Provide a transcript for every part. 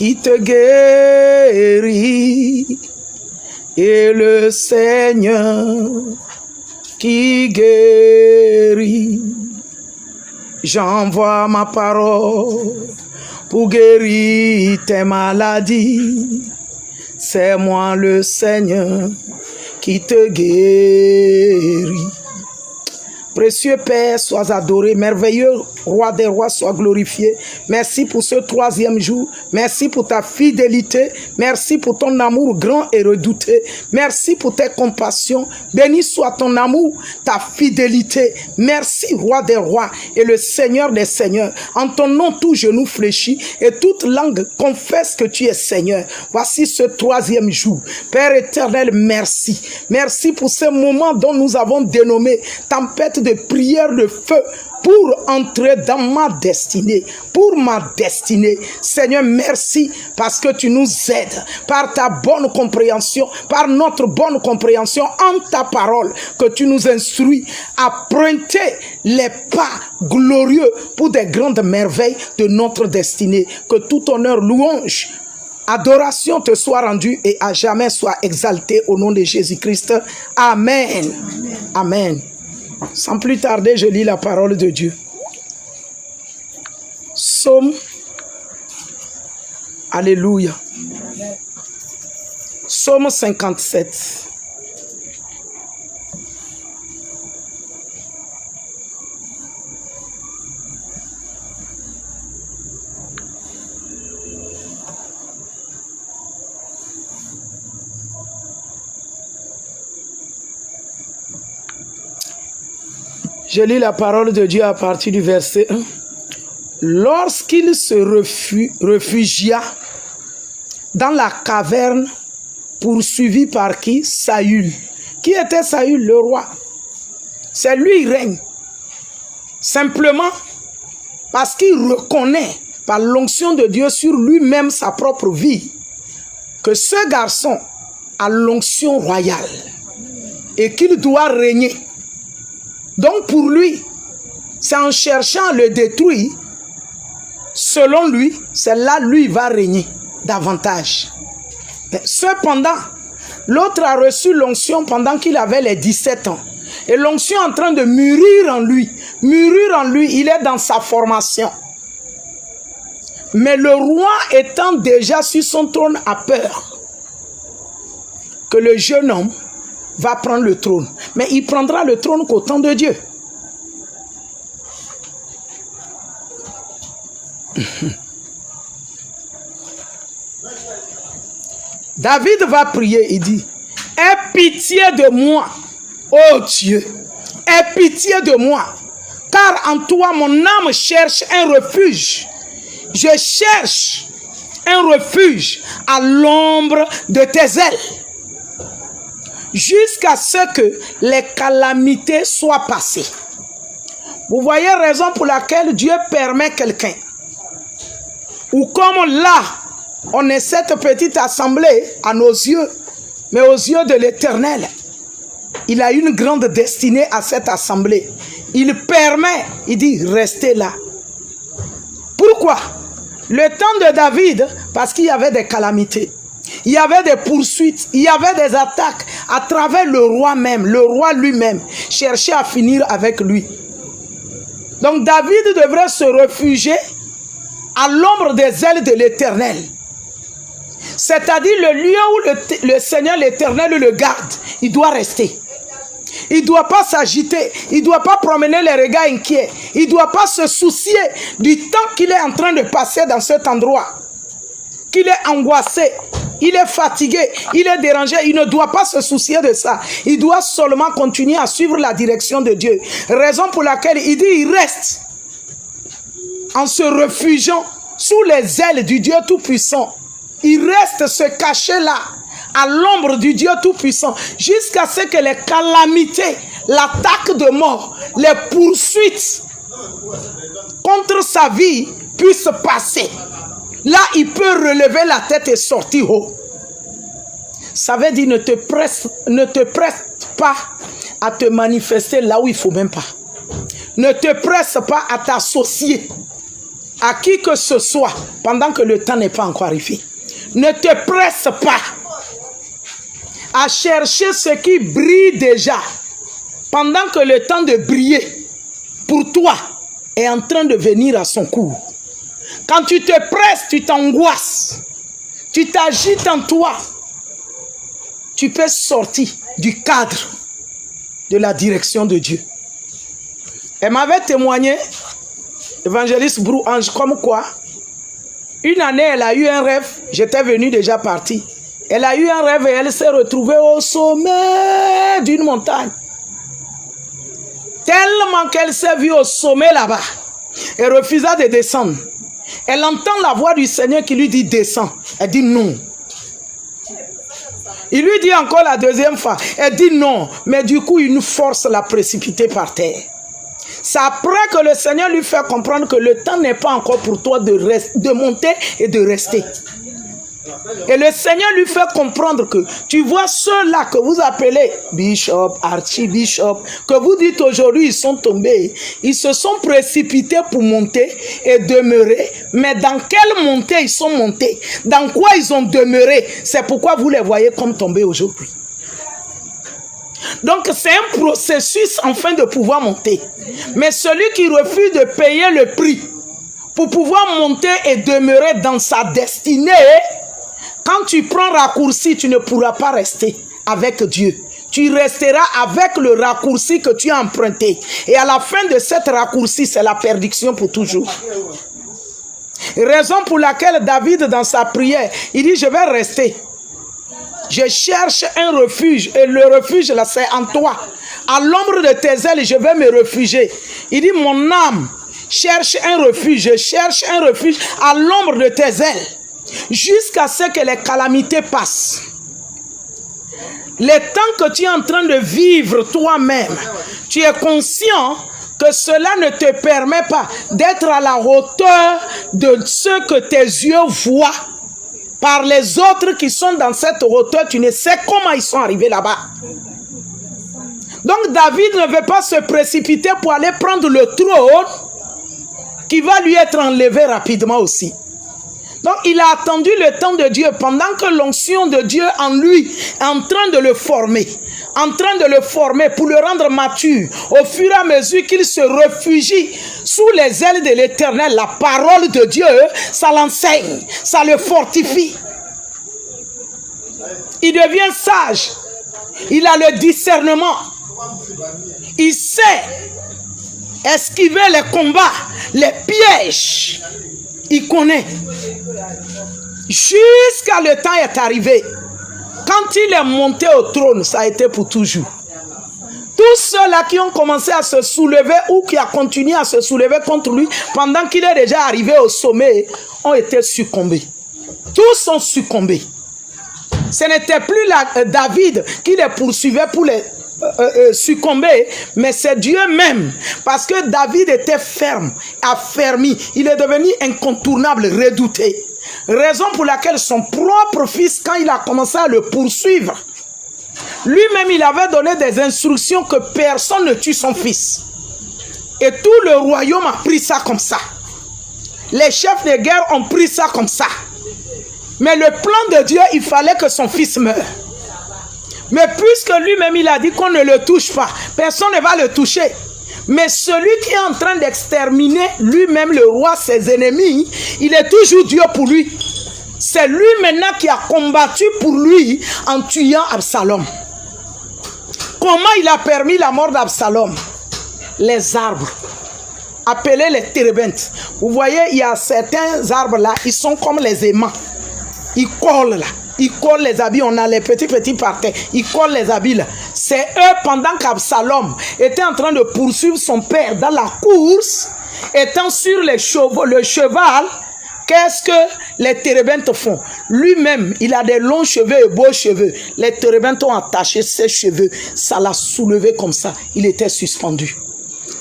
qui te guérit, et le Seigneur qui guérit. J'envoie ma parole pour guérir tes maladies. C'est moi le Seigneur qui te guérit. Précieux Père, sois adoré. Merveilleux Roi des rois, sois glorifié. Merci pour ce 3e jour. Merci pour ta fidélité. Merci pour ton amour grand et redouté. Merci pour tes compassions. Béni soit ton amour, ta fidélité. Merci Roi des rois et le Seigneur des seigneurs. En ton nom, tout genou fléchit et toute langue confesse que tu es Seigneur. Voici ce 3e jour. Père éternel, merci. Merci pour ce moment dont nous avons dénommé tempête de prière de feu pour entrer dans ma destinée, pour ma destinée. Seigneur, merci parce que tu nous aides par ta bonne compréhension, par notre bonne compréhension en ta parole, que tu nous instruis à pointer les pas glorieux pour des grandes merveilles de notre destinée. Que tout honneur, louange, adoration te soit rendue et à jamais soit exaltée au nom de Jésus-Christ. Amen. Amen. Sans plus tarder, je lis la parole de Dieu. Psaume. Alléluia. Psaume 57. Je lis la parole de Dieu à partir du verset 1. Lorsqu'il se réfugia dans la caverne, poursuivi par qui? Saül. Qui était Saül? Le roi. C'est lui qui règne. Simplement parce qu'il reconnaît par l'onction de Dieu sur lui-même sa propre vie que ce garçon a l'onction royale et qu'il doit régner. Donc pour lui, c'est en cherchant à le détruire, selon lui, c'est là lui va régner davantage. Mais cependant, l'autre a reçu l'onction pendant qu'il avait les 17 ans. Et l'onction est en train de mûrir en lui. Mûrir en lui, il est dans sa formation. Mais le roi étant déjà sur son trône a peur que le jeune homme va prendre le trône. Mais il prendra le trône qu'au temps de Dieu. David va prier, il dit, aie pitié de moi, ô Dieu, aie pitié de moi, car en toi mon âme cherche un refuge. Je cherche un refuge à l'ombre de tes ailes, jusqu'à ce que les calamités soient passées. Vous voyez raison pour laquelle Dieu permet quelqu'un, ou comme là, on est cette petite assemblée à nos yeux, mais aux yeux de l'Éternel, il a une grande destinée à cette assemblée. Il permet, il dit, restez là. Pourquoi? Le temps de David, parce qu'il y avait des calamités. Il y avait des poursuites, il y avait des attaques à travers le roi même. Le roi lui-même cherchait à finir avec lui. Donc David devrait se réfugier à l'ombre des ailes de l'Éternel. C'est-à-dire le lieu où le Seigneur l'Éternel le garde. Il doit rester. Il ne doit pas s'agiter. Il ne doit pas promener les regards inquiets. Il ne doit pas se soucier du temps qu'il est en train de passer dans cet endroit. Qu'il est angoissé. Il est fatigué, il est dérangé, il ne doit pas se soucier de ça. Il doit seulement continuer à suivre la direction de Dieu. Raison pour laquelle il dit, il reste en se réfugiant sous les ailes du Dieu Tout-Puissant. Il reste se cacher là, à l'ombre du Dieu Tout-Puissant, jusqu'à ce que les calamités, l'attaque de mort, les poursuites contre sa vie puissent passer. Là, il peut relever la tête et sortir haut. Ça veut dire ne te presse pas à te manifester là où il ne faut même pas. Ne te presse pas à t'associer à qui que ce soit pendant que le temps n'est pas encore arrivé. Ne te presse pas à chercher ce qui brille déjà pendant que le temps de briller pour toi est en train de venir à son cours. Quand tu te presses, tu t'angoisses, tu t'agites en toi, tu peux sortir du cadre de la direction de Dieu. Elle m'avait témoigné, évangéliste Brou Ange, comme quoi, une année, elle a eu un rêve, j'étais venu déjà parti. Elle a eu un rêve et elle s'est retrouvée au sommet d'une montagne. Tellement qu'elle s'est vue au sommet là-bas, elle refusa de descendre. Elle entend la voix du Seigneur qui lui dit descends. Elle dit non. Il lui dit encore la deuxième fois. Elle dit non. Mais du coup, il nous force à la précipiter par terre. C'est après que le Seigneur lui fait comprendre que le temps n'est pas encore pour toi de monter et de rester. Et le Seigneur lui fait comprendre que tu vois ceux-là que vous appelez bishop, archibishop, que vous dites aujourd'hui ils sont tombés, ils se sont précipités pour monter et demeurer. Mais dans quelle montée ils sont montés? Dans quoi ils ont demeuré? C'est pourquoi vous les voyez comme tombés aujourd'hui. Donc c'est un processus enfin de pouvoir monter. Mais celui qui refuse de payer le prix pour pouvoir monter et demeurer dans sa destinée, quand tu prends raccourci, tu ne pourras pas rester avec Dieu. Tu resteras avec le raccourci que tu as emprunté. Et à la fin de cette raccourci, c'est la perdition pour toujours. Raison pour laquelle David, dans sa prière, il dit, je vais rester. Je cherche un refuge. Et le refuge, là, c'est en toi. À l'ombre de tes ailes, je vais me réfugier. Il dit, mon âme cherche un refuge. Je cherche un refuge à l'ombre de tes ailes. Jusqu'à ce que les calamités passent. Les temps que tu es en train de vivre toi-même, tu es conscient que cela ne te permet pas d'être à la hauteur de ce que tes yeux voient par les autres qui sont dans cette hauteur. Tu ne sais comment ils sont arrivés là-bas. Donc David ne veut pas se précipiter pour aller prendre le trône qui va lui être enlevé rapidement aussi. Donc il a attendu le temps de Dieu pendant que l'onction de Dieu en lui est en train de le former. En train de le former pour le rendre mature. Au fur et à mesure qu'il se réfugie sous les ailes de l'Éternel, la parole de Dieu, ça l'enseigne, ça le fortifie. Il devient sage. Il a le discernement. Il sait esquiver les combats, les pièges. Il connaît. Jusqu'à le temps est arrivé. Quand il est monté au trône, ça a été pour toujours. Tous ceux-là qui ont commencé à se soulever ou qui ont continué à se soulever contre lui pendant qu'il est déjà arrivé au sommet, ont été succombés. Tous ont succombé. Ce n'était plus David qui les poursuivait pour les succomber, mais c'est Dieu même, parce que David était ferme, affermi, il est devenu incontournable, redouté. Raison pour laquelle son propre fils, quand il a commencé à le poursuivre, lui-même il avait donné des instructions que personne ne tue son fils. Et tout le royaume a pris ça comme ça. Les chefs de guerre ont pris ça comme ça. Mais le plan de Dieu, il fallait que son fils meure. Mais puisque lui-même il a dit qu'on ne le touche pas, personne ne va le toucher. Mais celui qui est en train d'exterminer lui-même le roi, ses ennemis, il est toujours Dieu pour lui. C'est lui maintenant qui a combattu pour lui en tuant Absalom. Comment il a permis la mort d'Absalom? Les arbres, appelés les térébintes. Vous voyez, il y a certains arbres là, ils sont comme les aimants. Ils collent là. Ils collent les habits, on a les petits par terre. Ils collent les habits là. C'est eux, pendant qu'Absalom était en train de poursuivre son père dans la course, étant sur les chevaux, le cheval, qu'est-ce que les térébintes font? Lui-même, il a des longs cheveux et beaux cheveux. Les térébintes ont attaché ses cheveux. Ça l'a soulevé comme ça. Il était suspendu.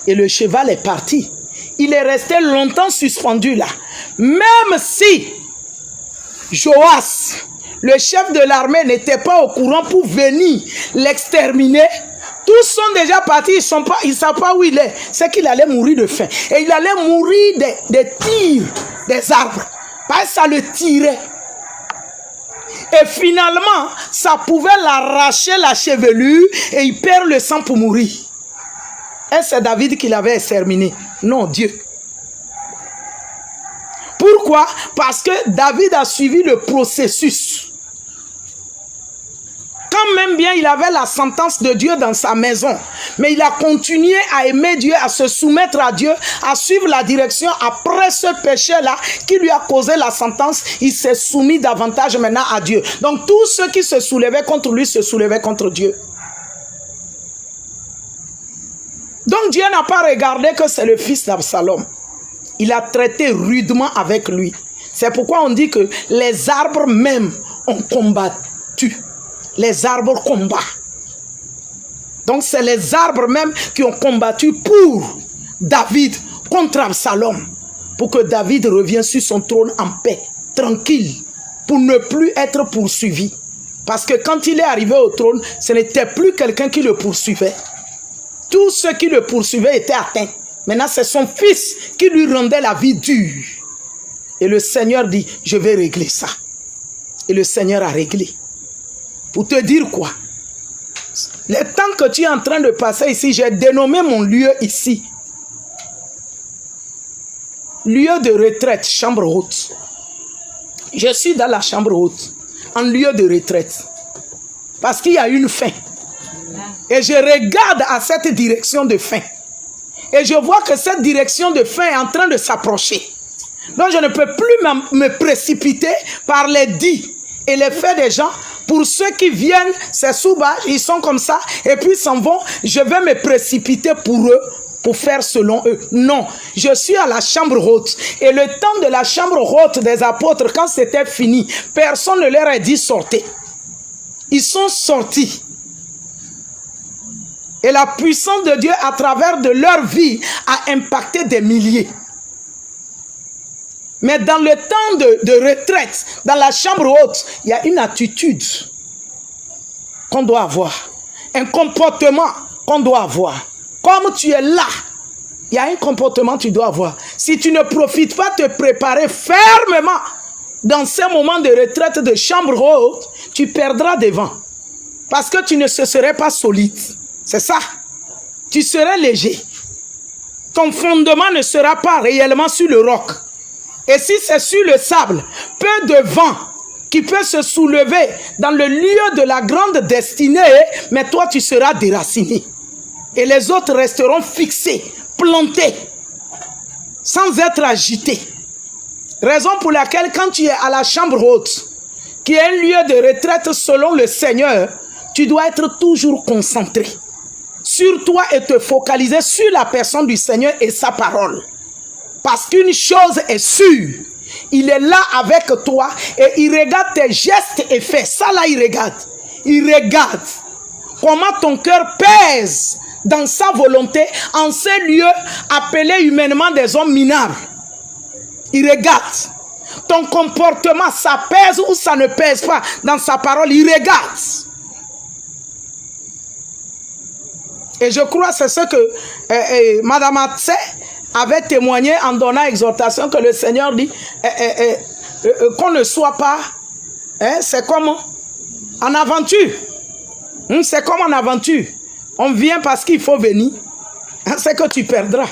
Et le cheval est parti. Il est resté longtemps suspendu là. Même si Joas, le chef de l'armée, n'était pas au courant pour venir l'exterminer, Tous sont déjà partis, ils ne savent pas où il est. C'est qu'il allait mourir de faim. Et il allait mourir des tirs des arbres. Parce que ça le tirait. Et finalement, ça pouvait l'arracher la chevelure et il perd le sang pour mourir. Et c'est David qui l'avait exterminé. Non, Dieu. Pourquoi? Parce que David a suivi le processus. Quand même bien il avait la sentence de Dieu dans sa maison, mais il a continué à aimer Dieu, à se soumettre à Dieu, à suivre la direction. Après ce péché-là qui lui a causé la sentence, il s'est soumis davantage maintenant à Dieu. Donc tous ceux qui se soulevaient contre lui se soulevaient contre Dieu. Donc Dieu n'a pas regardé que c'est le fils d'Absalom. Il a traité rudement avec lui. C'est pourquoi on dit que les arbres même ont combattu. Les arbres combattent. Donc c'est les arbres même qui ont combattu pour David contre Absalom. Pour que David revienne sur son trône en paix, tranquille. Pour ne plus être poursuivi. Parce que quand il est arrivé au trône, ce n'était plus quelqu'un qui le poursuivait. Tous ceux qui le poursuivaient étaient atteints. Maintenant, c'est son fils qui lui rendait la vie dure. Et le Seigneur dit, je vais régler ça. Et le Seigneur a réglé. Pour te dire quoi? Le temps que tu es en train de passer ici, j'ai dénommé mon lieu ici. Lieu de retraite, chambre haute. Je suis dans la chambre haute, en lieu de retraite. Parce qu'il y a une fin. Et je regarde à cette direction de fin. Et je vois que cette direction de fin est en train de s'approcher. Donc je ne peux plus me précipiter par les dits et les faits des gens. Pour ceux qui viennent, c'est sous-bas, ils sont comme ça, et puis ils s'en vont. Je vais me précipiter pour eux, pour faire selon eux. Non, je suis à la chambre haute. Et le temps de la chambre haute des apôtres, quand c'était fini, personne ne leur a dit sortez. Ils sont sortis. Et la puissance de Dieu à travers de leur vie a impacté des milliers. Mais dans le temps de retraite, dans la chambre haute, il y a une attitude qu'on doit avoir. Un comportement qu'on doit avoir. Comme tu es là, il y a un comportement que tu dois avoir. Si tu ne profites pas de te préparer fermement dans ces moments de retraite de chambre haute, tu perdras devant. Parce que tu ne serais pas solide. C'est ça. Tu serais léger. Ton fondement ne sera pas réellement sur le roc. Et si c'est sur le sable, peu de vent qui peut se soulever dans le lieu de la grande destinée, mais toi tu seras déraciné. Et les autres resteront fixés, plantés, sans être agités. Raison pour laquelle quand tu es à la chambre haute, qui est un lieu de retraite selon le Seigneur, tu dois être toujours concentré sur toi et te focaliser sur la personne du Seigneur et sa parole. Parce qu'une chose est sûre, il est là avec toi et il regarde tes gestes et faits. Ça là, il regarde. Il regarde comment ton cœur pèse dans sa volonté en ces lieux appelés humainement des hommes minables. Il regarde. Ton comportement, ça pèse ou ça ne pèse pas dans sa parole. Il regarde. Et je crois que c'est ce que Madame Atsé avait témoigné en donnant exhortation que le Seigneur dit qu'on ne soit pas, c'est comme en aventure. C'est comme en aventure. On vient parce qu'il faut venir. C'est que tu perdras.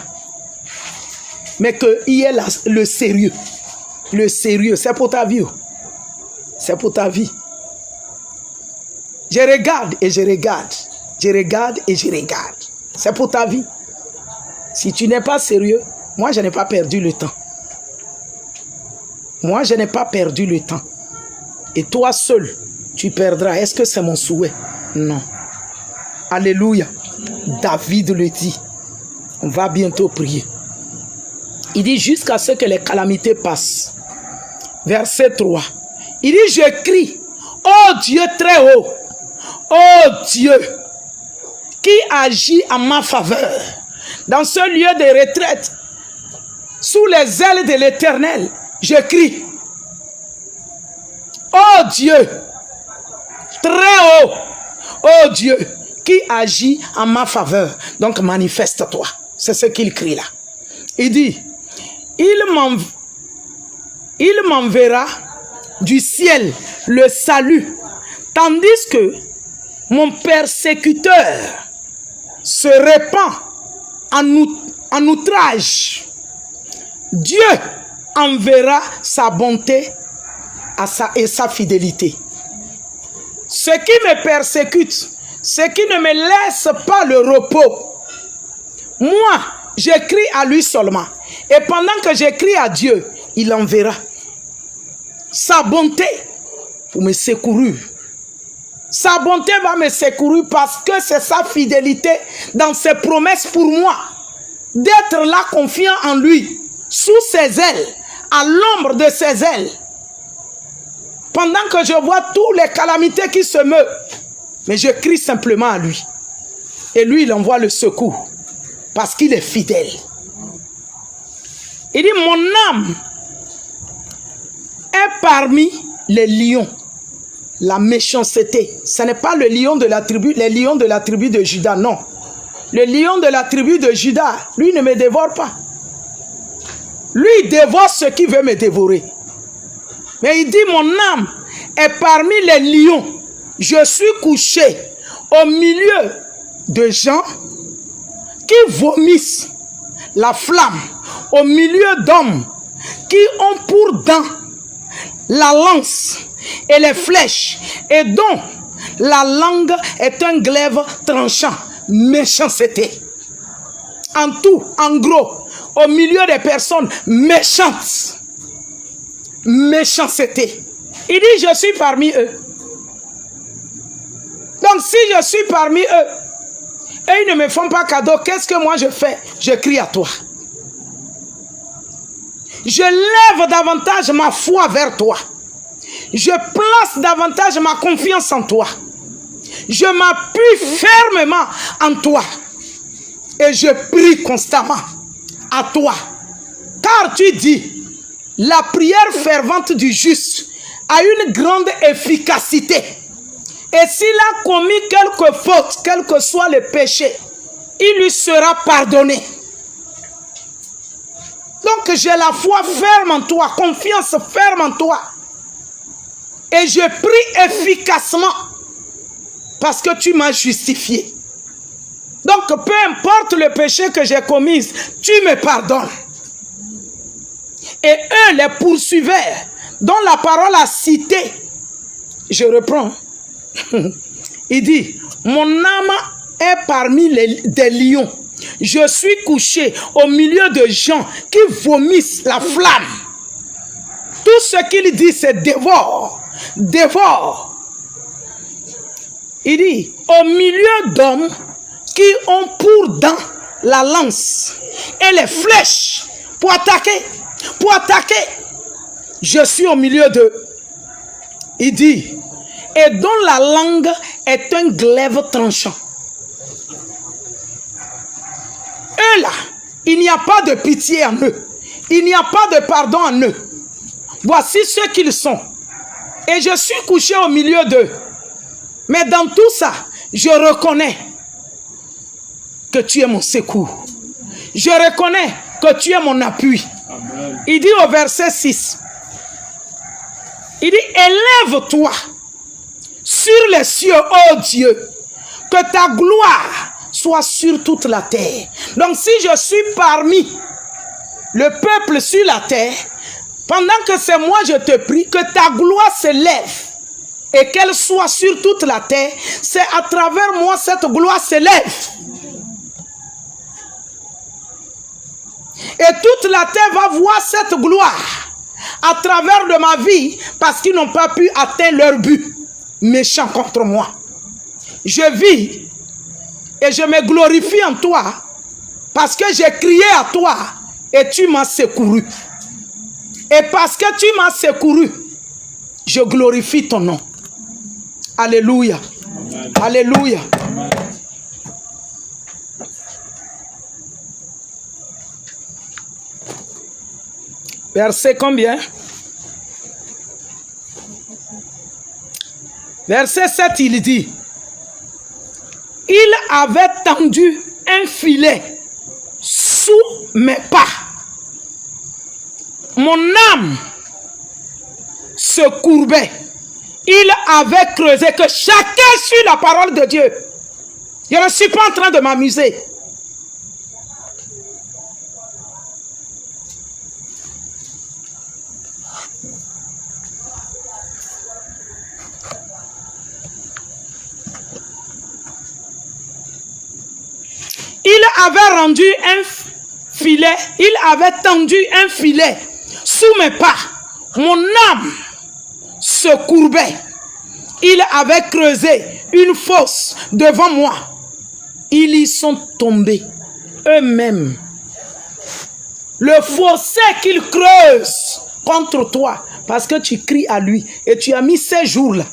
Mais qu'il y ait le sérieux. Le sérieux, c'est pour ta vie. C'est pour ta vie. Je regarde et je regarde. Je regarde et je regarde. C'est pour ta vie. Si tu n'es pas sérieux, moi je n'ai pas perdu le temps. Moi je n'ai pas perdu le temps. Et toi seul, tu perdras. Est-ce que c'est mon souhait? Non. Alléluia. David le dit. On va bientôt prier. Il dit jusqu'à ce que les calamités passent. Verset 3. Il dit je crie, ô Dieu très haut, ô Dieu, qui agit en ma faveur. Dans ce lieu de retraite, sous les ailes de l'Éternel, je crie. Oh Dieu, très haut, oh Dieu, qui agit en ma faveur. Donc manifeste-toi. C'est ce qu'il crie là. Il dit, il m'enverra du ciel le salut, tandis que mon persécuteur se répand en outrage. Dieu enverra sa bonté et sa fidélité. Ceux qui me persécutent, ceux qui ne me laissent pas le repos, moi, j'écris à lui seulement. Et pendant que j'écris à Dieu, il enverra sa bonté pour me secourir. Sa bonté va me secourir parce que c'est sa fidélité dans ses promesses pour moi. D'être là confiant en lui, sous ses ailes, à l'ombre de ses ailes. Pendant que je vois toutes les calamités qui se meuvent, mais je crie simplement à lui. Et lui, il envoie le secours. Parce qu'il est fidèle. Il dit, mon âme est parmi les lions. La méchanceté. Ce n'est pas le lion de la tribu, les lions de la tribu de Juda, non. Le lion de la tribu de Juda, lui ne me dévore pas. Lui, il dévore ce qui veut me dévorer. Mais il dit, mon âme est parmi les lions. Je suis couché au milieu de gens qui vomissent la flamme, au milieu d'hommes qui ont pour dents la lance et les flèches, et dont la langue est un glaive tranchant. Méchanceté. En tout, en gros, au milieu des personnes méchantes. Méchanceté. Il dit, je suis parmi eux. Donc si je suis parmi eux, et ils ne me font pas cadeau, qu'est-ce que moi je fais? Je crie à toi. Je lève davantage ma foi vers toi. Je place davantage ma confiance en toi. Je m'appuie fermement en toi. Et je prie constamment à toi. Car tu dis, la prière fervente du juste a une grande efficacité. Et s'il a commis quelque faute, quel que soit le péché, il lui sera pardonné. Donc j'ai la foi ferme en toi, confiance ferme en toi. Et je prie efficacement parce que tu m'as justifié. Donc peu importe le péché que j'ai commis, tu me pardonnes. Et eux, les poursuiveurs, dont la parole a cité, je reprends. Il dit, mon âme est parmi des lions. Je suis couché au milieu de gens qui vomissent la flamme. Tout ce qu'il dit, c'est dévore, dévore. Il dit, au milieu d'hommes qui ont pour dents la lance et les flèches pour attaquer, je suis au milieu d'eux. Il dit, et dont la langue est un glaive tranchant. Eux là, il n'y a pas de pitié en eux. Il n'y a pas de pardon en eux. Voici ce qu'ils sont. Et je suis couché au milieu d'eux. Mais dans tout ça, je reconnais que tu es mon secours. Je reconnais que tu es mon appui. Amen. Il dit au verset 6. Il dit, élève-toi sur les cieux, ô Dieu, que ta gloire soit sur toute la terre. Donc si je suis parmi le peuple sur la terre, pendant que c'est moi je te prie, que ta gloire s'élève et qu'elle soit sur toute la terre, c'est à travers moi cette gloire s'élève. Et toute la terre va voir cette gloire à travers de ma vie parce qu'ils n'ont pas pu atteindre leur but méchant contre moi. Je vis et je me glorifie en toi parce que j'ai crié à toi et tu m'as secouru. Et parce que tu m'as secouru, je glorifie ton nom. Alléluia. Amen. Alléluia. Amen. Verset combien? Verset 7, il dit, il avait tendu un filet sous mes pas. Mon âme se courbait. Il avait creusé, que chacun suit la parole de Dieu. Je ne suis pas en train de m'amuser. Il avait rendu un filet, il avait tendu un filet sous mes pas. Mon âme se courbait. Il avait creusé une fosse devant moi. Ils y sont tombés eux-mêmes. Le fossé qu'ils creusent contre toi, parce que tu cries à lui et tu as mis ces jours-là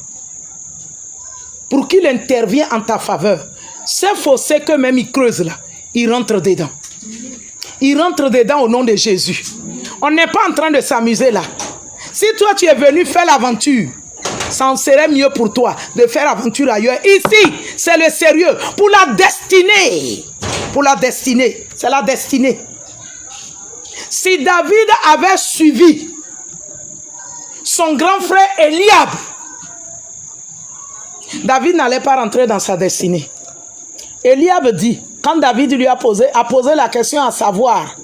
pour qu'il intervienne en ta faveur. Ces fossés que même ils creusent là, ils rentrent dedans. Ils rentrent dedans au nom de Jésus. On n'est pas en train de s'amuser là. Si toi tu es venu faire l'aventure, ça en serait mieux pour toi de faire aventure ailleurs. Ici, c'est le sérieux. Pour la destinée. Pour la destinée. C'est la destinée. Si David avait suivi son grand frère Eliab, David n'allait pas rentrer dans sa destinée. Eliab dit, quand David lui a posé la question à savoir,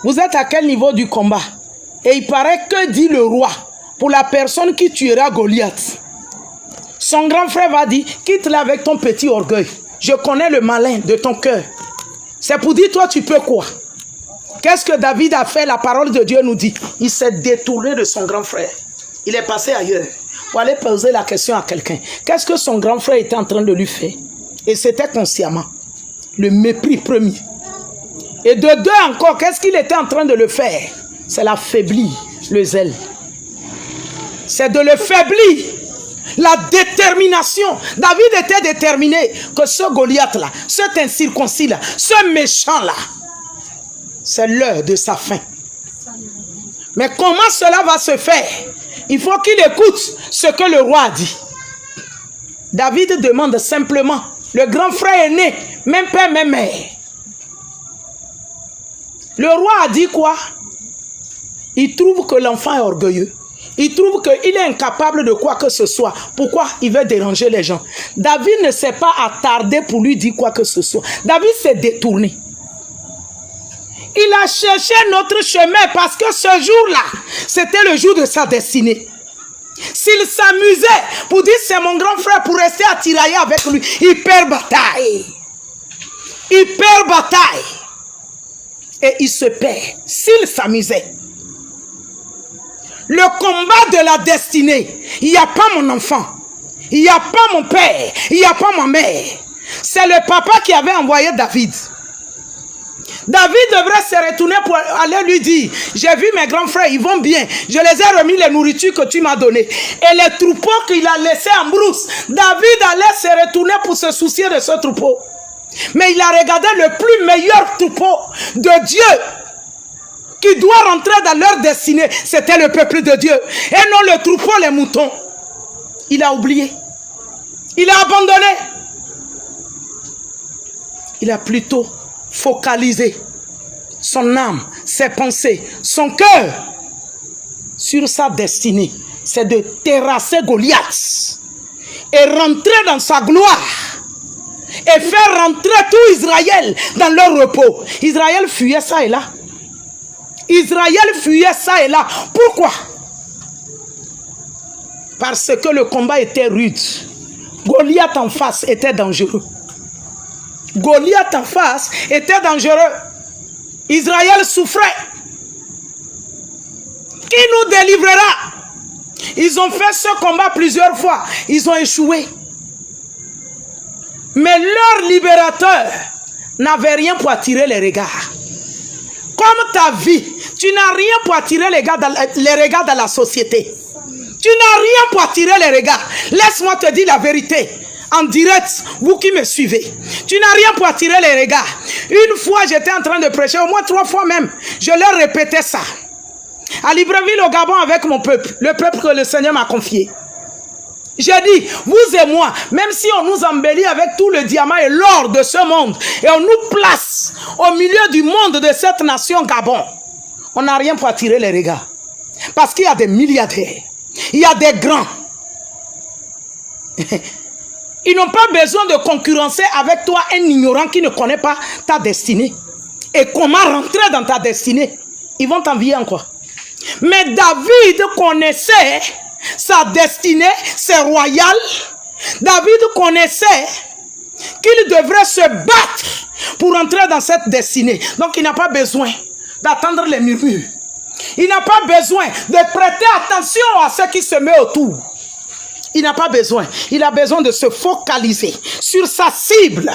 vous êtes à quel niveau du combat? Et il paraît que dit le roi pour la personne qui tuera Goliath. Son grand frère va dire, quitte-le avec ton petit orgueil. Je connais le malin de ton cœur. C'est pour dire, toi tu peux quoi? Qu'est-ce que David a fait? La parole de Dieu nous dit, il s'est détourné de son grand frère. Il est passé ailleurs. Pour aller poser la question à quelqu'un. Qu'est-ce que son grand frère était en train de lui faire? Et c'était consciemment. Le mépris premier. Et de deux encore, qu'est-ce qu'il était en train de le faire? C'est l'affaiblir, le zèle. C'est de le faiblir. La détermination. David était déterminé que ce Goliath-là, cet incirconcis-là, ce méchant-là, c'est l'heure de sa fin. Mais comment cela va se faire? Il faut qu'il écoute ce que le roi a dit. David demande simplement, le grand frère aîné, même père, même mère. Le roi a dit quoi? Il trouve que l'enfant est orgueilleux. Il trouve qu'il est incapable de quoi que ce soit. Pourquoi il veut déranger les gens? David ne s'est pas attardé pour lui dire quoi que ce soit. David s'est détourné. Il a cherché notre chemin parce que ce jour-là, c'était le jour de sa destinée. S'il s'amusait pour dire c'est mon grand frère pour rester à tirailler avec lui, il perd bataille. Il perd bataille. Et il se perd. S'il s'amusait. Le combat de la destinée, il n'y a pas mon enfant, il n'y a pas mon père, il n'y a pas ma mère. C'est le papa qui avait envoyé David. David devrait se retourner pour aller lui dire, j'ai vu mes grands frères, ils vont bien. Je les ai remis les nourritures que tu m'as données. Et les troupeaux qu'il a laissés en brousse, David allait se retourner pour se soucier de ce troupeau. Mais il a regardé le plus meilleur troupeau de Dieu qui doit rentrer dans leur destinée. C'était le peuple de Dieu. Et non le troupeau, les moutons. Il a oublié. Il a abandonné. Il a plutôt focalisé son âme, ses pensées, son cœur sur sa destinée. C'est de terrasser Goliath et rentrer dans sa gloire et faire rentrer tout Israël dans leur repos. Israël fuyait ça et là. Israël fuyait ça et là. Pourquoi? Parce que le combat était rude. Goliath en face était dangereux. Goliath en face était dangereux. Israël souffrait. Qui nous délivrera? Ils ont fait ce combat plusieurs fois. Ils ont échoué. Mais leur libérateur n'avait rien pour attirer les regards. Comme ta vie, tu n'as rien pour attirer les regards dans la société. Tu n'as rien pour attirer les regards. Laisse-moi te dire la vérité. En direct, vous qui me suivez. Tu n'as rien pour attirer les regards. Une fois, j'étais en train de prêcher, au moins 3 fois même. Je leur répétais ça. À Libreville, au Gabon, avec mon peuple. Le peuple que le Seigneur m'a confié. J'ai dit, vous et moi, même si on nous embellit avec tout le diamant et l'or de ce monde, et on nous place au milieu du monde de cette nation Gabon, on n'a rien pour attirer les regards. Parce qu'il y a des milliardaires, il y a des grands. Ils n'ont pas besoin de concurrencer avec toi un ignorant qui ne connaît pas ta destinée. Et comment rentrer dans ta destinée? Ils vont t'envier en quoi? Mais David connaissait sa destinée, c'est royal. David connaissait qu'il devrait se battre pour entrer dans cette destinée. Donc il n'a pas besoin d'attendre les murmures. Il n'a pas besoin de prêter attention à ce qui se met autour. Il n'a pas besoin. Il a besoin de se focaliser sur sa cible.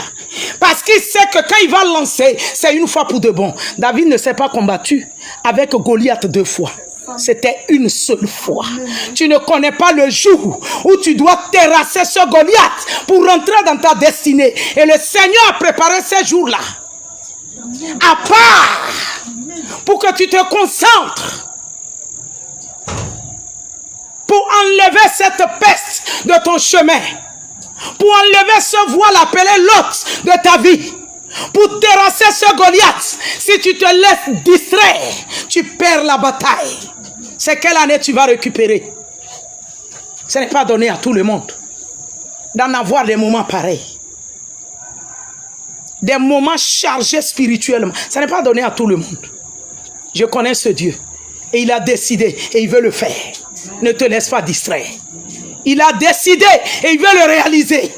Parce qu'il sait que quand il va lancer, c'est une fois pour de bon. David ne s'est pas combattu avec Goliath 2 fois. C'était une seule fois. Tu ne connais pas le jour où tu dois terrasser ce Goliath pour rentrer dans ta destinée. Et le Seigneur a préparé ces jours-là. À part, pour que tu te concentres. Pour enlever cette peste de ton chemin. Pour enlever ce voile appelé l'hôte de ta vie. Pour terrasser ce Goliath. Si tu te laisses distraire, tu perds la bataille. C'est quelle année tu vas récupérer? Ce n'est pas donné à tout le monde d'en avoir des moments pareils. Des moments chargés spirituellement. Ce n'est pas donné à tout le monde. Je connais ce Dieu. Et il a décidé et il veut le faire. Ne te laisse pas distraire. Il a décidé et il veut le réaliser.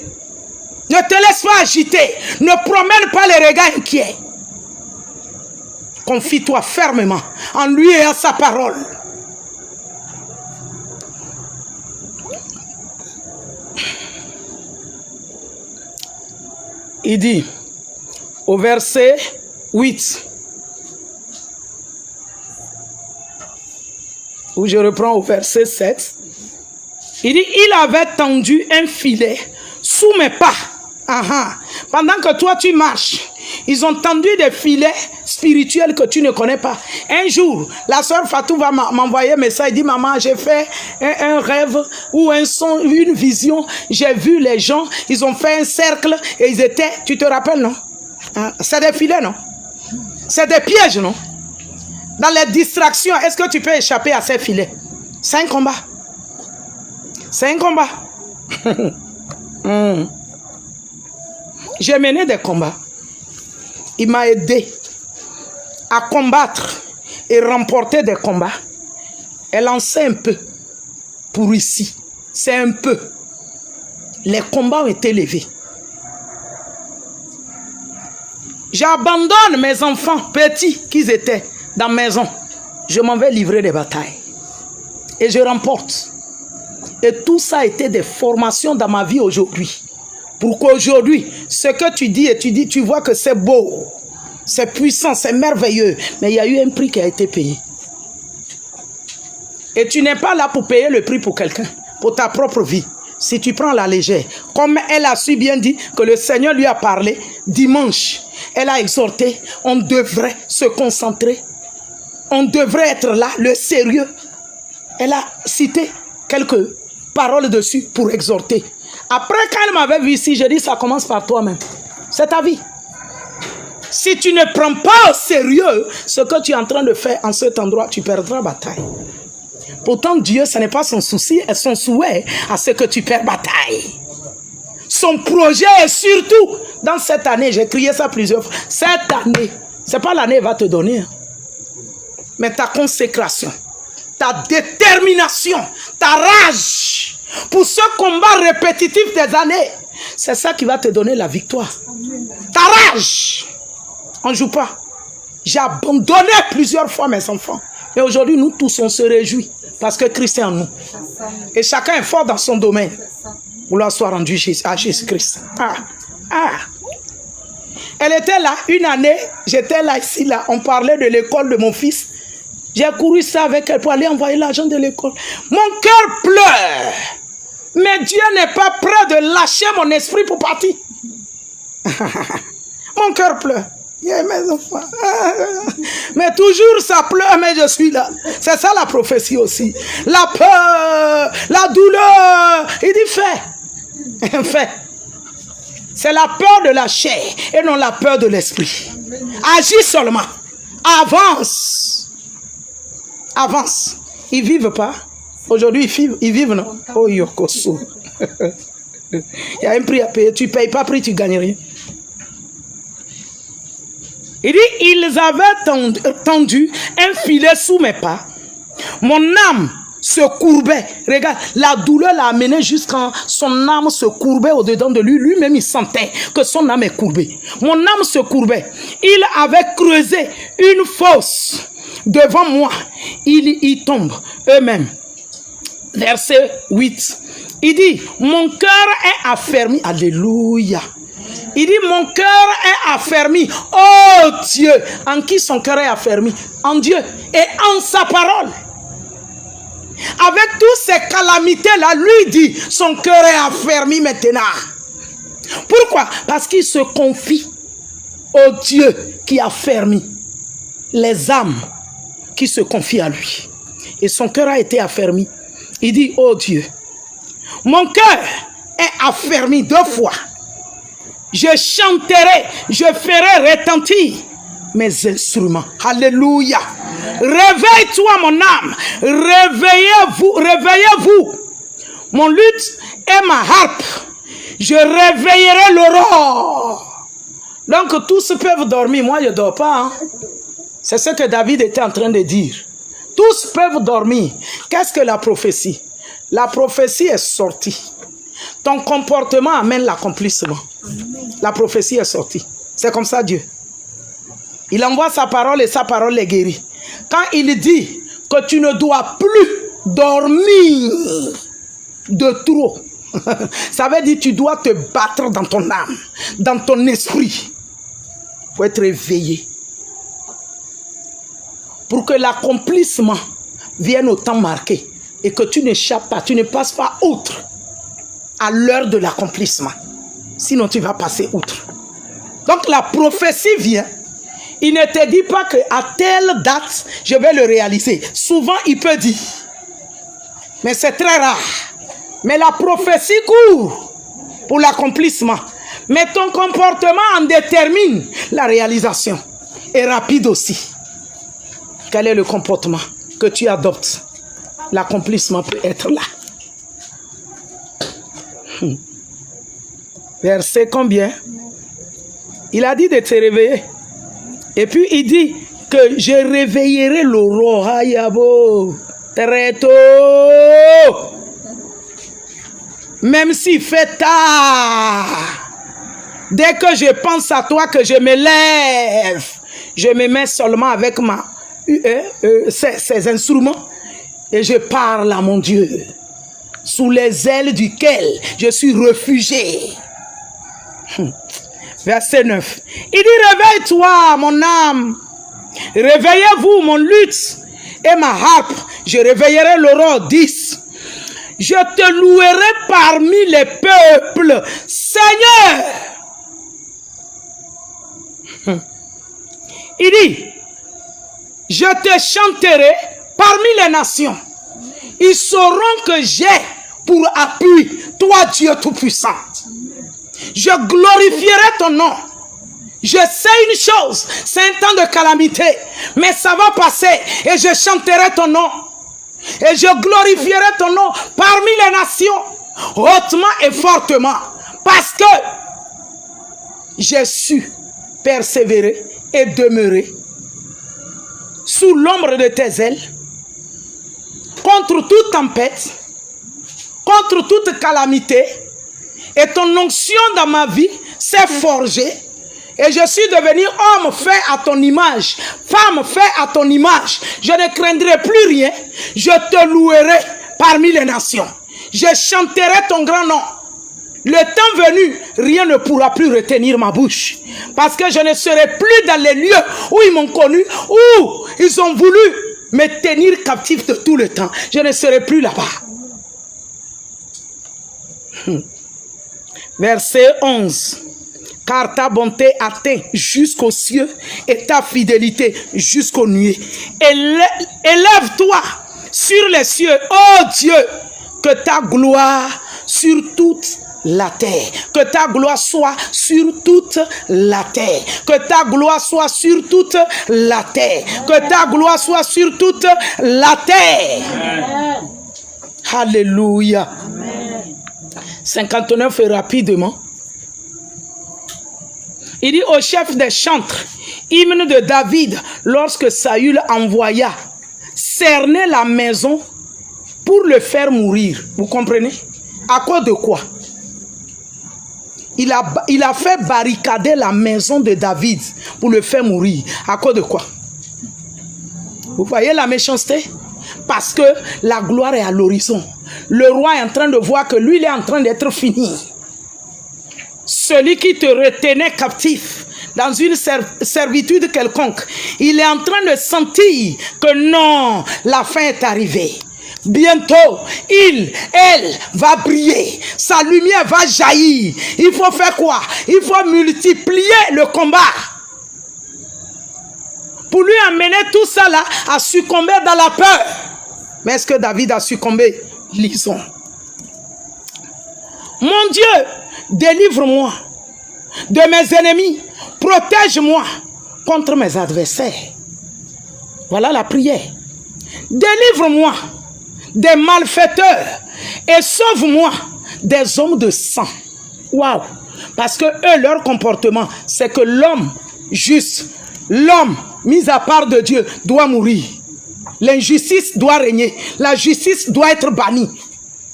Ne te laisse pas agiter. Ne promène pas les regards inquiets. Confie-toi fermement en lui et à sa parole. Il dit au verset 8, où je reprends au verset 7, il dit, il avait tendu un filet sous mes pas. Pendant que toi tu marches, ils ont tendu des filets spirituels que tu ne connais pas. Un jour, la sœur Fatou va m'envoyer un message, elle dit, maman, j'ai fait un rêve ou un son, une vision. J'ai vu les gens, ils ont fait un cercle et ils étaient, tu te rappelles, non? C'est des filets, non? C'est des pièges, non? Dans les distractions, est-ce que tu peux échapper à ces filets? C'est un combat. C'est un combat. J'ai mené des combats. Il m'a aidé à combattre et remporter des combats. Elle en sait un peu pour ici. C'est un peu. Les combats ont été levés. J'abandonne mes enfants petits qu'ils étaient dans la maison. Je m'en vais livrer des batailles. Et je remporte. Et tout ça a été des formations dans ma vie aujourd'hui. Pour qu'aujourd'hui, ce que tu dis et tu vois que c'est beau, c'est puissant, c'est merveilleux. Mais il y a eu un prix qui a été payé. Et tu n'es pas là pour payer le prix pour quelqu'un, pour ta propre vie. Si tu prends la légère, comme elle a su bien dit que le Seigneur lui a parlé dimanche, elle a exhorté, on devrait se concentrer. On devrait être là, le sérieux. Elle a cité quelques paroles dessus pour exhorter. Après, quand elle m'avait vu ici, j'ai dit, ça commence par toi-même. C'est ta vie. Si tu ne prends pas au sérieux ce que tu es en train de faire en cet endroit, tu perdras bataille. Pourtant, Dieu, ce n'est pas son souci et son souhait à ce que tu perds bataille. Son projet est surtout, dans cette année, j'ai crié ça plusieurs fois, cette année, ce n'est pas l'année qu'il va te donner, mais ta consécration, ta détermination, ta rage pour ce combat répétitif des années, c'est ça qui va te donner la victoire. Ta rage. On ne joue pas. J'ai abandonné plusieurs fois mes enfants. Et aujourd'hui, nous tous, on se réjouit parce que Christ est en nous. Et chacun est fort dans son domaine. Gloire soit rendue à Jésus-Christ. Elle était là, une année, j'étais là, ici, là. On parlait de l'école de mon fils. J'ai couru ça avec elle pour aller envoyer l'argent de l'école. Mon cœur pleure. Mais Dieu n'est pas prêt de lâcher mon esprit pour partir. Mon cœur pleure. Mes enfants. Mais toujours ça pleure, mais je suis là. C'est ça la prophétie aussi. La peur, la douleur. Il dit fais. Fais. C'est la peur de la chair et non la peur de l'esprit. Agis seulement. Avance. Avance. Ils vivent pas. Aujourd'hui, ils vivent, non? Oh, Yokoso. Il y a un prix à payer. Tu ne payes pas prix, tu ne gagnes rien. Il dit, ils avaient tendu un filet sous mes pas. Mon âme se courbait. Regarde, la douleur l'a amené jusqu'à son âme se courbait au-dedans de lui. Lui-même, il sentait que son âme est courbée. Mon âme se courbait. Il avait creusé une fosse devant moi. Ils y tombent eux-mêmes. Verset 8. Il dit, mon cœur est affermi. Alléluia. Il dit, mon cœur est affermi. Oh Dieu. En qui son cœur est affermi? En Dieu et en sa parole. Avec toutes ces calamités-là, lui dit, son cœur est affermi maintenant. Pourquoi? Parce qu'il se confie au Dieu qui a fermé les âmes qui se confient à lui. Et son cœur a été affermi. Il dit, oh Dieu, mon cœur est affermi 2 fois. Je chanterai, je ferai retentir mes instruments. Alléluia. Réveille-toi mon âme. Réveillez-vous, réveillez-vous. Mon luth et ma harpe. Je réveillerai l'aurore. Donc tous peuvent dormir. Moi je ne dors pas. Hein? C'est ce que David était en train de dire. Tous peuvent dormir. Qu'est-ce que la prophétie? La prophétie est sortie. Ton comportement amène l'accomplissement. La prophétie est sortie. C'est comme ça Dieu. Il envoie sa parole et sa parole les guérit. Quand il dit que tu ne dois plus dormir de trop, ça veut dire que tu dois te battre dans ton âme, dans ton esprit, pour être éveillé. Pour que l'accomplissement vienne au temps marqué et que tu n'échappes pas, tu ne passes pas outre à l'heure de l'accomplissement. Sinon, tu vas passer outre. Donc, la prophétie vient. Il ne te dit pas qu'à telle date, je vais le réaliser. Souvent, il peut dire. Mais c'est très rare. Mais la prophétie court pour l'accomplissement. Mais ton comportement en détermine la réalisation. Et rapide aussi. Quel est le comportement que tu adoptes? L'accomplissement peut être là. Verset combien? Il a dit de te réveiller. Et puis il dit que je réveillerai l'aurore. Ayabo. Très tôt. Même s'il fait tard. Dès que je pense à toi, que je me lève, je me mets seulement avec ces instruments et je parle à mon Dieu. Sous les ailes duquel je suis réfugié. Verset 9. Il dit, réveille-toi, mon âme. Réveillez-vous, mon luth et ma harpe. Je réveillerai l'aurore. 10. Je te louerai parmi les peuples. Seigneur. Il dit, je te chanterai parmi les nations. Ils sauront que j'ai pour appui, toi Dieu Tout-Puissant. Je glorifierai ton nom. Je sais une chose, c'est un temps de calamité, mais ça va passer et je chanterai ton nom. Et je glorifierai ton nom parmi les nations, hautement et fortement, parce que j'ai su persévérer et demeurer sous l'ombre de tes ailes, contre toute tempête, contre toute calamité, et ton onction dans ma vie s'est forgée, et je suis devenu homme fait à ton image, femme fait à ton image. Je ne craindrai plus rien, je te louerai parmi les nations, je chanterai ton grand nom. Le temps venu, rien ne pourra plus retenir ma bouche, parce que je ne serai plus dans les lieux où ils m'ont connu, où ils ont voulu me tenir captif de tout le temps. Je ne serai plus là-bas. Verset 11. car ta bonté atteint jusqu'aux cieux et ta fidélité jusqu'aux nuées. Élève-toi sur les cieux, ô Dieu, que ta gloire sur toute la terre, que ta gloire soit sur toute la terre, que ta gloire soit sur toute la terre, que ta gloire soit sur toute la terre. Amen. Alléluia. Amen. 59 et rapidement. Il dit au chef des chantres, hymne de David, lorsque Saül envoya cerner la maison pour le faire mourir. Vous comprenez? À cause de quoi? Il a fait barricader la maison de David pour le faire mourir. À cause de quoi? Vous voyez la méchanceté? Parce que la gloire est à l'horizon. Le roi est en train de voir que lui, il est en train d'être fini. Celui qui te retenait captif dans une servitude quelconque, il est en train de sentir que non, la fin est arrivée. Bientôt, elle va briller. Sa lumière va jaillir. Il faut faire quoi? Il faut multiplier le combat. Pour lui amener tout ça là à succomber dans la peur. Mais est-ce que David a succombé? Lisons. Mon Dieu, délivre-moi de mes ennemis. Protège-moi contre mes adversaires. Voilà la prière. Délivre-moi des malfaiteurs et sauve-moi des hommes de sang. Waouh! Parce que eux, leur comportement, c'est que l'homme juste, l'homme mis à part de Dieu doit mourir. L'injustice doit régner. La justice doit être bannie.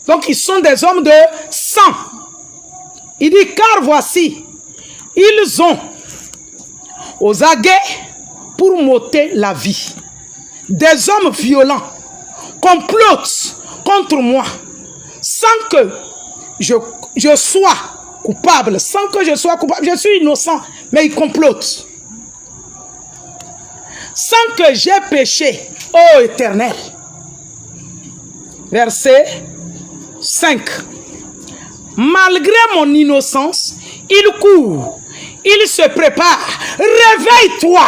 Donc ils sont des hommes de sang. Il dit, car voici, ils ont aux aguets pour m'ôter la vie. Des hommes violents complotent contre moi sans que je sois coupable. Sans que je sois coupable. Je suis innocent, mais ils complotent. Sans que j'aie péché, ô Éternel. Verset 5. Malgré mon innocence, il court, il se prépare. Réveille-toi.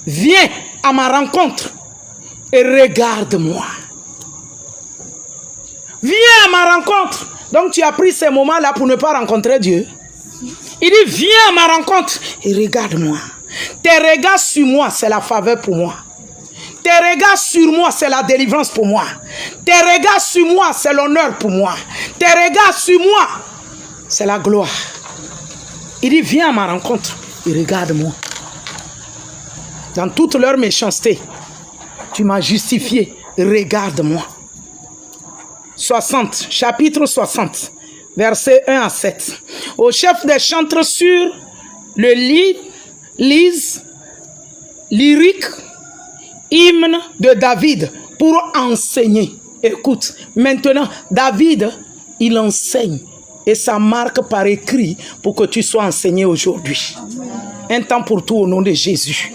Viens à ma rencontre et regarde-moi. Viens à ma rencontre. Donc tu as pris ces moments-là pour ne pas rencontrer Dieu. Il dit, viens à ma rencontre et regarde-moi. Tes regards sur moi, c'est la faveur pour moi. Tes regards sur moi, c'est la délivrance pour moi. Tes regards sur moi, c'est l'honneur pour moi. Tes regards sur moi, c'est la gloire. Il dit, viens à ma rencontre et regarde-moi. Dans toute leur méchanceté, tu m'as justifié, regarde-moi. 60, chapitre 60, versets 1 à 7. Au chef des chantres sur le lise lyrique, hymne de David pour enseigner. Écoute, maintenant, David, il enseigne et ça marque par écrit pour que tu sois enseigné aujourd'hui. Un temps pour tout au nom de Jésus.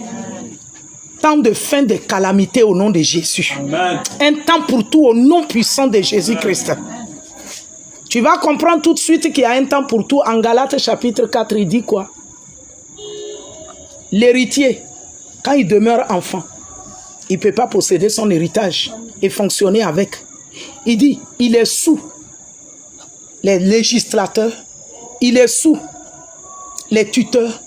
Temps de fin de calamité au nom de Jésus. Amen. Un temps pour tout au nom puissant de Jésus-Christ. Tu vas comprendre tout de suite qu'il y a un temps pour tout. En Galates chapitre 4, il dit quoi? L'héritier, quand il demeure enfant, il ne peut pas posséder son héritage et fonctionner avec. Il dit, il est sous les législateurs, il est sous les tuteurs.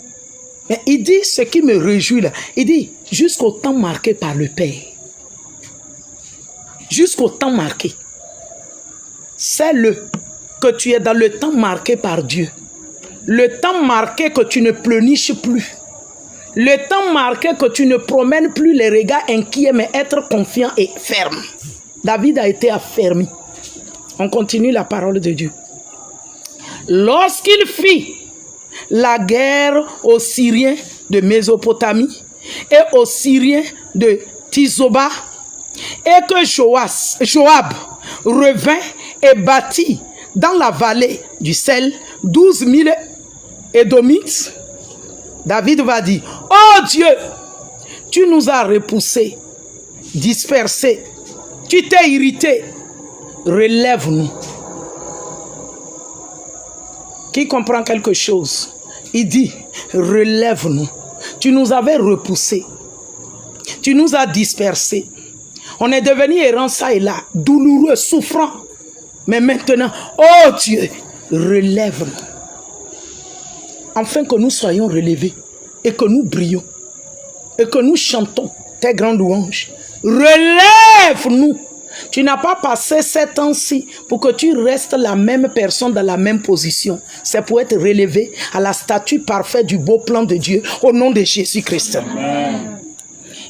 Mais il dit, ce qui me réjouit là, il dit, jusqu'au temps marqué par le Père. Jusqu'au temps marqué. C'est-le que tu es dans le temps marqué par Dieu. Le temps marqué que tu ne pleurniches plus. Le temps marqué que tu ne promènes plus les regards inquiets, mais être confiant et ferme. David a été affermi. On continue la parole de Dieu. Lorsqu'il fit la guerre aux Syriens de Mésopotamie et aux Syriens de Tizoba, et que Joab revint et bâtit dans la vallée du sel 12 000 Édomites, David va dire, oh Dieu, tu nous as repoussés, dispersés, tu t'es irrité, relève-nous. Qui comprend quelque chose? Il dit, relève-nous. Tu nous avais repoussés. Tu nous as dispersés. On est devenu errant ça et là, douloureux, souffrant. Mais maintenant, oh Dieu, relève-nous. Afin que nous soyons relevés et que nous brillons et que nous chantons tes grandes louanges. Relève-nous. Tu n'as pas passé 7 ans-ci pour que tu restes la même personne dans la même position. C'est pour être relevé à la statue parfaite du beau plan de Dieu au nom de Jésus-Christ.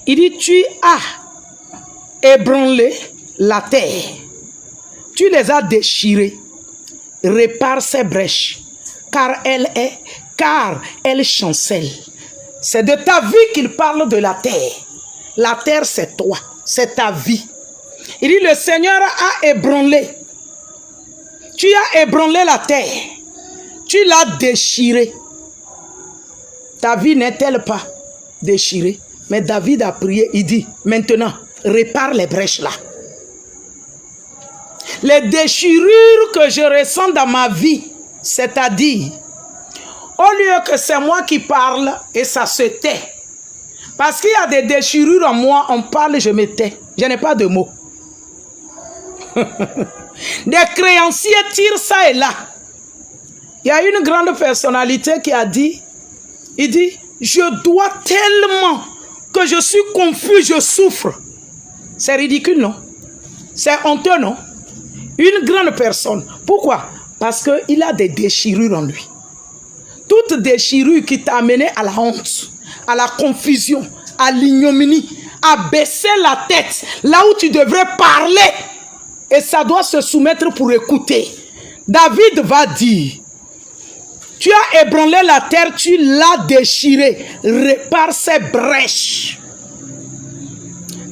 Il dit, tu as ébranlé la terre. Tu les as déchirés. Répare ces brèches, car elle chancelle. C'est de ta vie qu'il parle de la terre. La terre, c'est toi, c'est ta vie. Il dit, le Seigneur a ébranlé. Tu as ébranlé la terre. Tu l'as déchirée. Ta vie n'est-elle pas déchirée? Mais David a prié, il dit, maintenant, répare les brèches là. Les déchirures que je ressens dans ma vie, c'est-à-dire, au lieu que c'est moi qui parle et ça se tait, parce qu'il y a des déchirures en moi, on parle, je me tais. Je n'ai pas de mots. Des créanciers tirent ça et là. Il y a une grande personnalité qui a dit, il dit, je dois tellement que je suis confus, je souffre. C'est ridicule, non? C'est honteux, non? Une grande personne. Pourquoi? Parce qu'il a des déchirures en lui. Toute déchirure qui t'a amené à la honte, à la confusion, à l'ignominie, à baisser la tête, là où tu devrais parler. Et ça doit se soumettre pour écouter. David va dire, tu as ébranlé la terre, tu l'as déchirée. Répare ses brèches.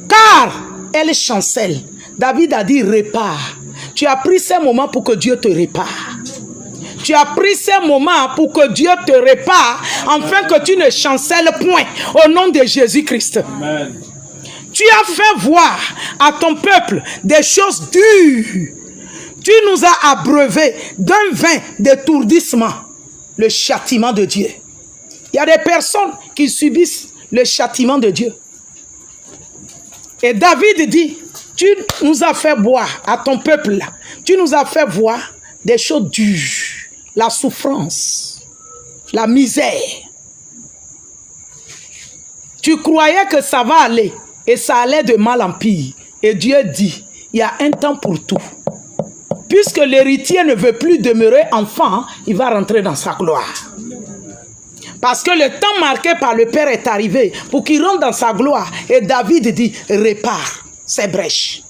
Car elle chancelle. David a dit, répare. Tu as pris ces moments pour que Dieu te répare. Tu as pris ces moments pour que Dieu te répare, afin que tu ne chancelles point, au nom de Jésus-Christ. Amen. Tu as fait voir à ton peuple des choses dures. Tu nous as abreuvés d'un vin d'étourdissement, le châtiment de Dieu. Il y a des personnes qui subissent le châtiment de Dieu. Et David dit, tu nous as fait boire à ton peuple là. Tu nous as fait voir des choses dures, la souffrance, la misère. Tu croyais que ça va aller et ça allait de mal en pire. Et Dieu dit, il y a un temps pour tout. Puisque l'héritier ne veut plus demeurer enfant, il va rentrer dans sa gloire. Parce que le temps marqué par le Père est arrivé pour qu'il rentre dans sa gloire. Et David dit, répare ces brèches.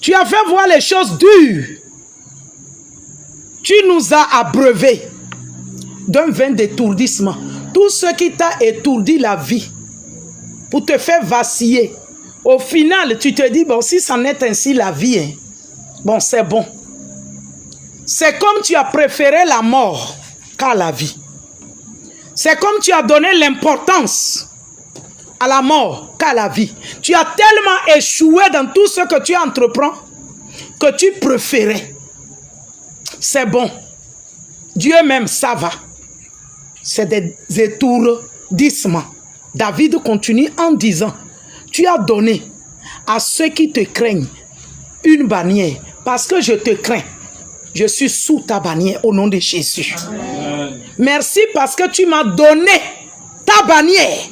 Tu as fait voir les choses dures. Tu nous as abreuvés d'un vin d'étourdissement. Tout ce qui t'a étourdi la vie pour te faire vaciller. Au final, tu te dis, bon, si c'en est ainsi la vie, hein, bon, c'est bon. C'est comme tu as préféré la mort qu'à la vie. C'est comme tu as donné l'importance à la mort qu'à la vie. Tu as tellement échoué dans tout ce que tu entreprends que tu préférais. C'est bon. Dieu même, ça va. C'est des étourdissements. David continue en disant, tu as donné à ceux qui te craignent une bannière. Parce que je te crains. Je suis sous ta bannière au nom de Jésus. Amen. Merci parce que tu m'as donné ta bannière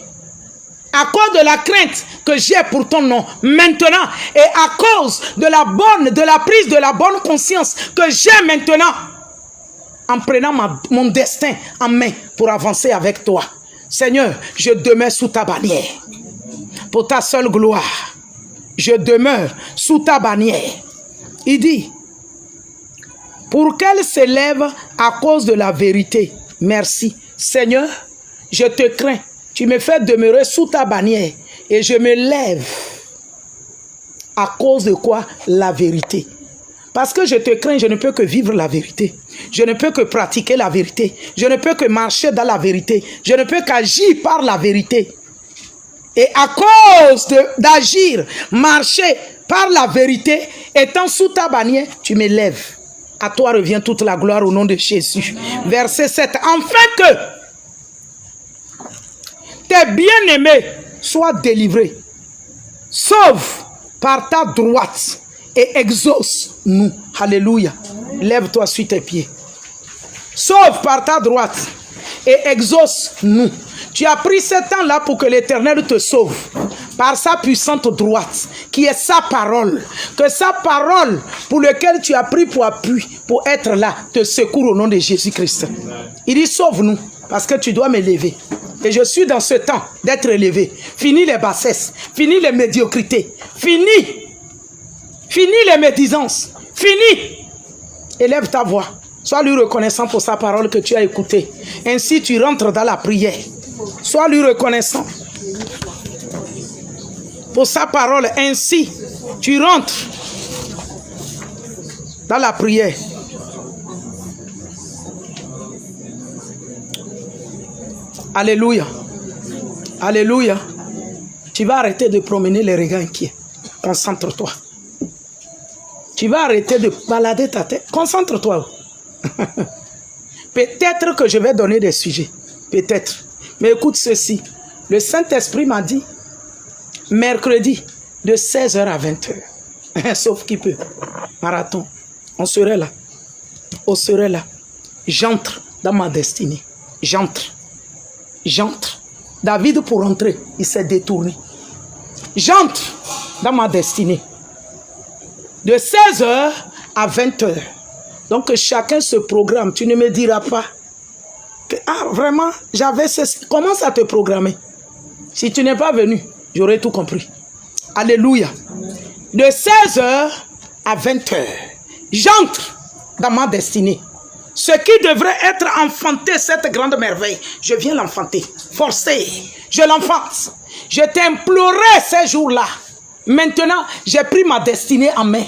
à cause de la crainte que j'ai pour ton nom maintenant et à cause de la prise de la bonne conscience que j'ai maintenant en prenant mon destin en main pour avancer avec toi. Seigneur, je demeure sous ta bannière pour ta seule gloire. Je demeure sous ta bannière. Il dit, pour qu'elle s'élève à cause de la vérité. Merci. Seigneur, je te crains. Tu me fais demeurer sous ta bannière et je me lève. À cause de quoi? La vérité. Parce que je te crains, je ne peux que vivre la vérité. Je ne peux que pratiquer la vérité. Je ne peux que marcher dans la vérité. Je ne peux qu'agir par la vérité. Et à cause d'agir, marcher par la vérité, étant sous ta bannière, tu me lèves À toi revient toute la gloire au nom de Jésus. Verset 7. Afin que tes bien-aimés soient délivrés. Sauve par ta droite et exauce-nous. Alléluia. Lève-toi sur tes pieds. Sauve par ta droite et exauce-nous. Tu as pris ce temps-là pour que l'Éternel te sauve par sa puissante droite, qui est sa parole. Que sa parole, pour laquelle tu as pris pour appui, pour être là, te secoue au nom de Jésus-Christ. Il dit, sauve-nous, parce que tu dois m'élever. Et je suis dans ce temps d'être élevé. Fini les bassesses, fini les médiocrités, fini les médisances, fini. Élève ta voix. Sois lui reconnaissant pour sa parole que tu as écoutée. Ainsi, tu rentres dans la prière. Sois lui reconnaissant pour sa parole. Ainsi, tu rentres dans la prière. Alléluia. Alléluia. Tu vas arrêter de promener les regards inquiets. Concentre-toi. Tu vas arrêter de balader ta tête. Concentre-toi. Peut-être que je vais donner des sujets. Peut-être. Mais écoute ceci. Le Saint-Esprit m'a dit, mercredi, de 16h à 20h. Sauf qui peut. Marathon. On serait là. On serait là. J'entre dans ma destinée. J'entre. J'entre. David, pour entrer, il s'est détourné. J'entre dans ma destinée. De 16h à 20h. Donc que chacun se programme. Tu ne me diras pas que, ah, vraiment, j'avais ce... Commence à te programmer. Si tu n'es pas venu, j'aurais tout compris. Alléluia. De 16h à 20h, j'entre dans ma destinée. Ce qui devrait être enfanté, cette grande merveille, je viens l'enfanter. Forcé. Je l'enfante. Je t'implorais ces jours-là. Maintenant, j'ai pris ma destinée en main.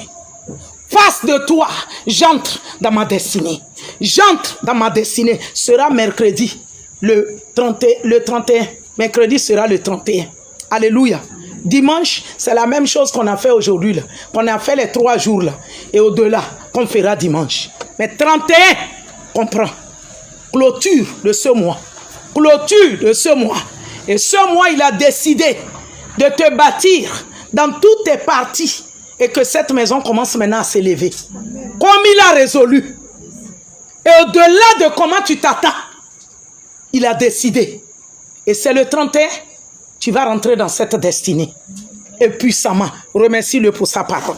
Face de toi, j'entre dans ma destinée. J'entre dans ma destinée. Sera mercredi, le 31. Mercredi sera le 31. Alléluia. Dimanche, c'est la même chose qu'on a fait aujourd'hui. Qu'on a fait les 3 jours là. Et au-delà, qu'on fera dimanche. Mais 31, comprends. Clôture de ce mois. Clôture de ce mois. Et ce mois, il a décidé de te bâtir dans toutes tes parties. Et que cette maison commence maintenant à s'élever. Comme il a résolu. Et au-delà de comment tu t'attends, il a décidé. Et c'est le 31, tu vas rentrer dans cette destinée. Et puissamment, remercie-le pour sa parole.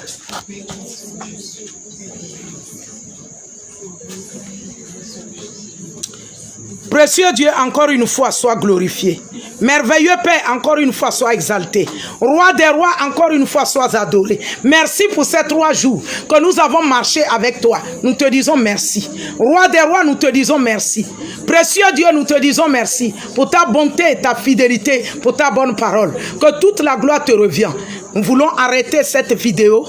Précieux Dieu, encore une fois, sois glorifié. Merveilleux Père, encore une fois, sois exalté. Roi des rois, encore une fois, sois adoré. Merci pour ces 3 jours que nous avons marché avec toi. Nous te disons merci. Roi des rois, nous te disons merci. Précieux Dieu, nous te disons merci pour ta bonté, ta fidélité, pour ta bonne parole. Que toute la gloire te revient. Nous voulons arrêter cette vidéo.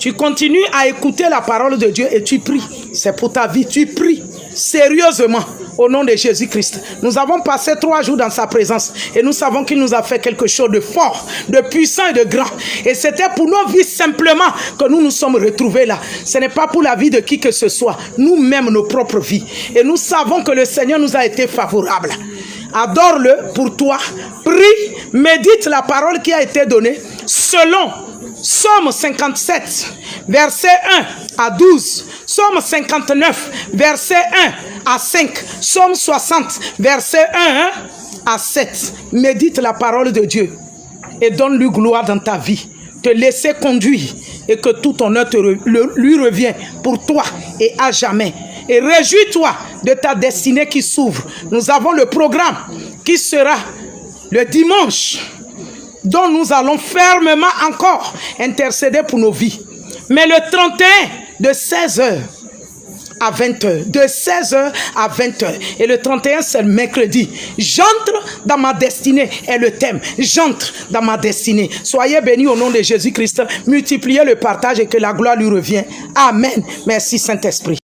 Tu continues à écouter la parole de Dieu et tu pries. C'est pour ta vie, tu pries sérieusement. Au nom de Jésus-Christ. Nous avons passé 3 jours dans sa présence. Et nous savons qu'il nous a fait quelque chose de fort, de puissant et de grand. Et c'était pour nos vies simplement que nous nous sommes retrouvés là. Ce n'est pas pour la vie de qui que ce soit. Nous-mêmes, nos propres vies. Et nous savons que le Seigneur nous a été favorable. Adore-le pour toi. Prie, médite la parole qui a été donnée selon Psaume 57, verset 1 à 12. Psaume 59, verset 1 à 5. Psaume 60, verset 1 à 7. Médite la parole de Dieu et donne-lui gloire dans ta vie. Te laisser conduire et que tout honneur lui revient pour toi et à jamais. Et réjouis-toi de ta destinée qui s'ouvre. Nous avons le programme qui sera le dimanche, dont nous allons fermement encore intercéder pour nos vies. Mais le 31, de 16h à 20h. De 16h à 20h. Et le 31, c'est le mercredi. J'entre dans ma destinée. Et le thème, j'entre dans ma destinée. Soyez bénis au nom de Jésus-Christ. Multipliez le partage et que la gloire lui revienne. Amen. Merci Saint-Esprit.